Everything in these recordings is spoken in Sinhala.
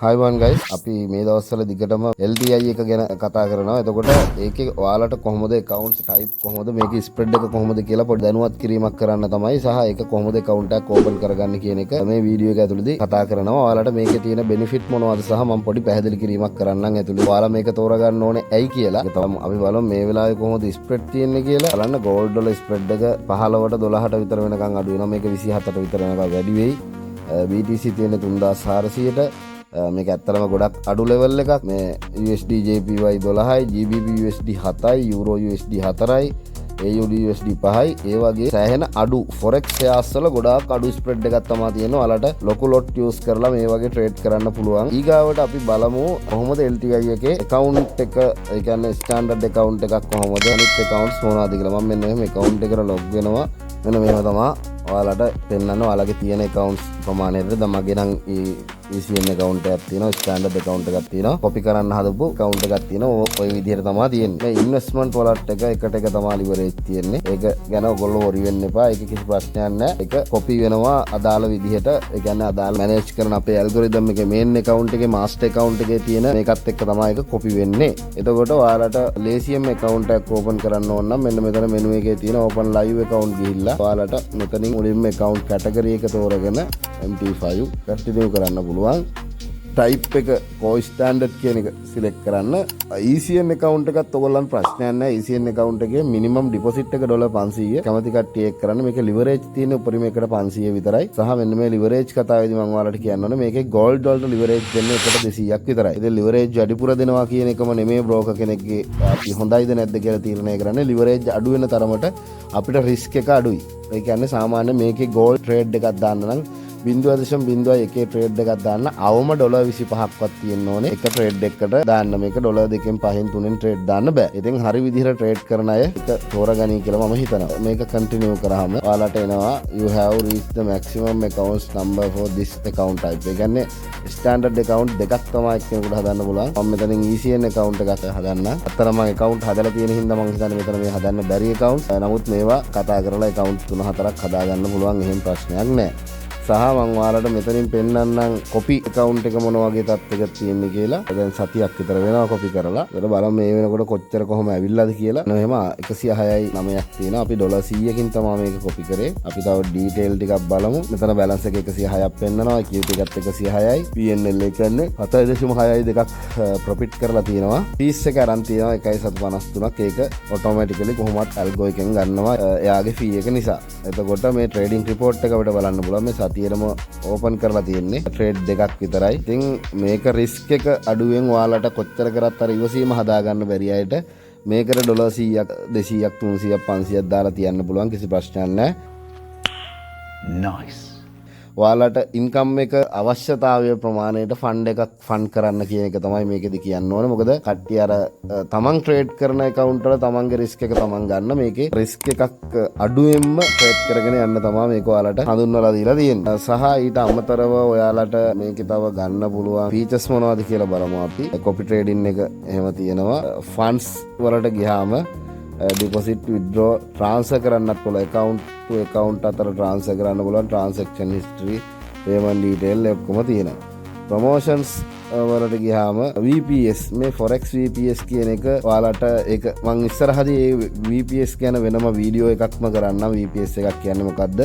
හයිවන් ගයිස් අපි මේ දවස්වල දිගටම LTI එක ගැන කතා කරනවා. එතකොට ඒකේ ඔයාලට කොහොමද accounts type කොහොමද මේකේ spread එක කොහොමද කියලා පොඩි දැනුවත් කිරීමක් කරන්න තමයි සහ ඒක කොහොමද account එකක් open කරගන්න කියන එක මේ වීඩියෝ එක ඇතුළතදී කතා කරනවා. ඔයාලට මේකේ තියෙන benefit මොනවද සහ මම පොඩි පැහැදිලි කිරීමක් කරන්නම් ඇතුළේ. ඔයාලා මේක තෝරගන්න ඕනේ ඇයි කියලා. ඒක තමයි අපි බලමු මේ වෙලාවේ කොහොමද spread තියෙන්නේ කියලා. බලන්න gold dollar spread එක 15ට 12ට විතර වෙනකන් අඩු වෙනවා. මේක 27ට විතර වෙනකන් වැඩි වෙයි. BTC තියෙන 3400ට මේක ඇත්තටම ගොඩක් අඩු ලෙවල් එකක්. මේ USD JPY 12යි, GBP USD 7යි, Euro USD 4යි, AUD USD 5යි. ඒ වගේ සෑහෙන අඩු forex shares වල ගොඩාක් අඩු spread එකක් තමයි තියෙනවා. ඔයාලට ලොකු lot use කරලා මේ වගේ trade කරන්න පුළුවන්. ඊගාවට අපි බලමු කොහොමද LTI එකේ account එක, ඒ කියන්නේ standard account එකක් කොහොමද අනිත් accounts මොනවද කියලා. මම මෙන්න මෙහෙම account එකට log වෙනවා. මෙන්න මෙහෙම තමයි ඔයාලට පෙන්නන්න. ඔයාලගේ තියෙන accounts ප්‍රමාණයට මගේ නම් ECN account එකක් තියෙනවා, standard account එකක් තියෙනවා, copy කරන්න හදපු account එකක් තියෙනවා. ඔය විදිහට තමයි තියෙන්නේ. මේ investment wallet එක එකට එක තමයි leverage තියෙන්නේ. ඒක ගැන ඔයගොල්ලෝ worry වෙන්න එපා. ඒක කිසි ප්‍රශ්නයක් නැහැ. ඒක copy වෙනවා අදාළ විදිහට. ඒ කියන්නේ අදාළ manage කරන අපේ algorithm එකේ main account එකේ master account එකේ තියෙන මේකත් එක්ක තමයි ඒක copy වෙන්නේ. එතකොට ඔයාලට ලේසියෙන්ම account එකක් open කරන්න ඕන නම් මෙන්න මෙතන menu එකේ තියෙන open live account ගිහිල්ලා ඔයාලට මෙතනින් මුලින්ම account category එක තෝරගෙන MT5 continue කරන්න පුළුවන්. type එක core standard කියන එක select කරන්න. ECN account එකත් ඔයගොල්ලන් ප්‍රශ්නයක් නැහැ. ECN account එකේ minimum deposit එක $500. කැමති කට්ටිය එක් කරන්න. මේකේ leverage තියෙන උපරිම එකට 500 විතරයි. සහ මෙන්න මේ leverage කතාවේදී මම ඔයාලට කියන්න ඕනේ මේකේ gold වලට leverage දෙන්නේ එකට 200ක් විතරයි. ඉතින් leverage වැඩිපුර දෙනවා කියන එකම නෙමෙයි broker කෙනෙක්ගේ අපි හොඳයිද නැද්ද කියලා තීරණය කරන්නේ. leverage අඩු වෙන තරමට අපිට risk එක අඩුයි. ඒ කියන්නේ සාමාන්‍ය මේකේ gold trade එකක් දාන්න නම් 0.01 ට්‍රේඩ් එකක් දාන්න අවම $25ක්වත් තියෙන්න ඕනේ. එක ට්‍රේඩ් එකකට දාන්න. මේක $2 5 3 ට්‍රේඩ් දාන්න බෑ. ඉතින් හරි විදිහට ට්‍රේඩ් කරන අය එක තෝරගනී කියලා මම හිතනවා. මේක කන්ටිනියු කරාම ඔයාලට එනවා you have reached the maximum accounts number for this account type. ඒ කියන්නේ ස්ටෑන්ඩඩ් account දෙකක් තමයි කෙනෙකුට හදන්න පුළුවන්. මම මෙතනින් ECN account එකක් හදන්න. අතන මම account හදලා තියෙන හින්දා මම හිතන්නේ මෙතන මේ හදන්න බැරි account. නමුත් මේවා කතා කරලා account 3-4ක් හදාගන්න පුළුවන්. එහෙම ප්‍රශ්නයක් නැහැ. සහ මම ඔයාලට මෙතනින් පෙන්නන්නම් copy account එක මොන වගේ තත්ත්වයක තියෙන්නේ කියලා. දැන් සතියක් විතර වෙනවා copy කරලා. ඒකට බලමු මේ වෙනකොට කොච්චර කොහොම ඇවිල්ලාද කියලා. එහෙම 106යි 9ක් තියෙනවා. අපි $100කින් තමයි මේක copy කරේ. අපි තව detail ටිකක් බලමු. මෙතන balance එක 106ක් පෙන්නනවා. QT එකත් 106යි. PNL එක කියන්නේ 7.6යි දෙකක් profit කරලා තියෙනවා. fees එක අරන් තියෙනවා 1.53ක්. ඒක automatically කොහොමවත් algo එකෙන් ගන්නවා එයාගේ fee එක නිසා. එතකොට මේ trading report එක අපිට බලන්න පුළුවන්. මේ තියරම ඕපන් කරලා තියෙන්නේ ට්‍රේඩ් දෙකක් විතරයි. ඉතින් මේක රිස්ක් එක අඩුවෙන් ඔයාලට කොච්චර කරත් අර ඉවසීම හදාගන්න බැරි අයට මේකට $100ක් 200ක් 300ක් 500ක් දාලා තියන්න පුළුවන්. කිසි ප්‍රශ්නයක් නැහැ. nice. ඔයාලට ඉන්කම් එක අවශ්‍යතාවය ප්‍රමාණයට ෆන්ඩ් එකක් ෆන්ඩ් කරන්න කියන එක තමයි මේකෙදි කියන්න ඕනේ. මොකද කට්ටිය අර තමන් ට්‍රේඩ් කරන account වල තමන්ගේ රිස්ක් එක තමන් ගන්න. මේකේ රිස්ක් එකක් අඩුවෙන්ම ට්‍රේඩ් කරගෙන යන්න තමයි මේක ඔයාලට හඳුන්වලා දීලා තියෙන්නේ. සහ ඊට අමතරව ඔයාලට මේකේ තව ගන්න පුළුවන් ෆීචර්ස් මොනවද කියලා බලමු අපි. කොපි ට්‍රේඩින් එක එහෙම තියෙනවා. ෆන්ඩ්ස් වලට ගියාම deposit withdraw transfer කරන්නත් පුළුවන්. account to account අතර transfer කරන්න පුළුවන්. transaction history, payment detail ඔක්කොම තියෙනවා. promotions වලට ගියාම VPS මේ forex VPS කියන එක ඔයාලට ඒක මම ඉස්සරහදී ඒ VPS ගැන වෙනම වීඩියෝ එකක්ම කරන්නම්. VPS එකක් කියන්නේ මොකද්ද,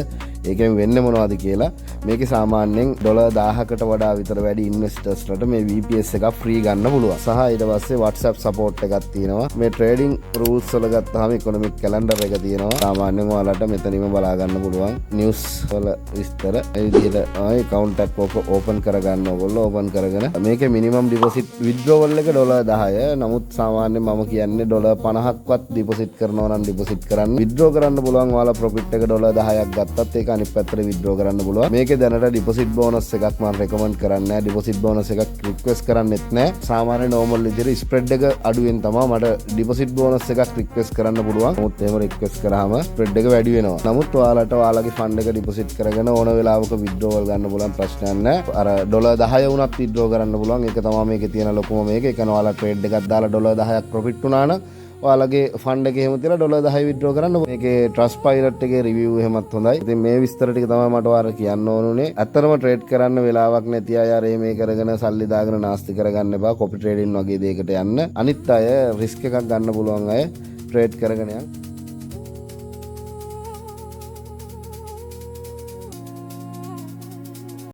ඒකෙන් වෙන්නේ මොනවද කියලා. මේකේ සාමාන්‍යයෙන් $1000කට වඩා විතර වැඩි ඉන්වෙස්ටර්ස්ලට මේ VPS එකක් ෆ්‍රී ගන්න පුළුවන්. සහ ඊට පස්සේ WhatsApp support එකක් තියෙනවා. මේ trading rules වල ගත්තාම economic calendar එක තියෙනවා. සාමාන්‍යයෙන් ඔයාලට මෙතනින්ම බලා ගන්න පුළුවන් news වල විස්තර. ඒ විදිහට account එකක් open කරගන්න ඕගොල්ලෝ open කරගෙන මේකේ minimum deposit withdrawal එක $10. නමුත් සාමාන්‍යයෙන් මම කියන්නේ $50ක්වත් deposit කරනවා නම් deposit කරන්න. withdraw කරන්න පුළුවන් ඔයාලා profit එක $10ක් ගත්තත් ඒක අනිත් පැත්තට withdraw කරන්න පුළුවන්. මේකේ දැනට deposit bonus එකක් මම recommend කරන්නේ නැහැ. deposit bonus එකක් request කරන්නෙත් නැහැ. සාමාන්‍ය normal විදිහට spread එක අඩුවෙන් තමයි මට deposit bonus එකක් request කරන්න පුළුවන්. නමුත් එහෙම request කරාම spread එක වැඩි වෙනවා. නමුත් ඔයාලට ඔයාලගේ fund එක deposit කරගෙන ඕන වෙලාවක withdrawal ගන්න පුළුවන්, ප්‍රශ්නයක් නැහැ. අර $10 වුණත් withdraw කරන්න පුළුවන්. ඒක තමයි මේකේ තියෙන ලොකුම මේක. ඒ කියන්නේ ඔයාලා trade එකක් දාලා $10ක් profit වුණා නම් ඔයාලගේ ෆන්ඩ් එකේ එහෙම තියලා ඩොලර් 10 විත්ඩ්‍රෝ කරන්න. මේකේ ට්‍රස්ට් පයිලට් එකේ රිවිව් එහෙමත් හොඳයි. ඉතින් මේ විස්තර ටික තමයි මට ඔයාලට කියන්න ඕනුනේ. ඇත්තටම ට්‍රේඩ් කරන්න වෙලාවක් නැති අය අර මේ කරගෙන සල්ලි දාගෙන නාස්ති කරගන්න එපා. කොපි ට්‍රේඩින් වගේ දෙයකට යන්න. අනිත් අය රිස්ක් එකක් ගන්න පුළුවන් අය ට්‍රේඩ් කරගෙන යන්න.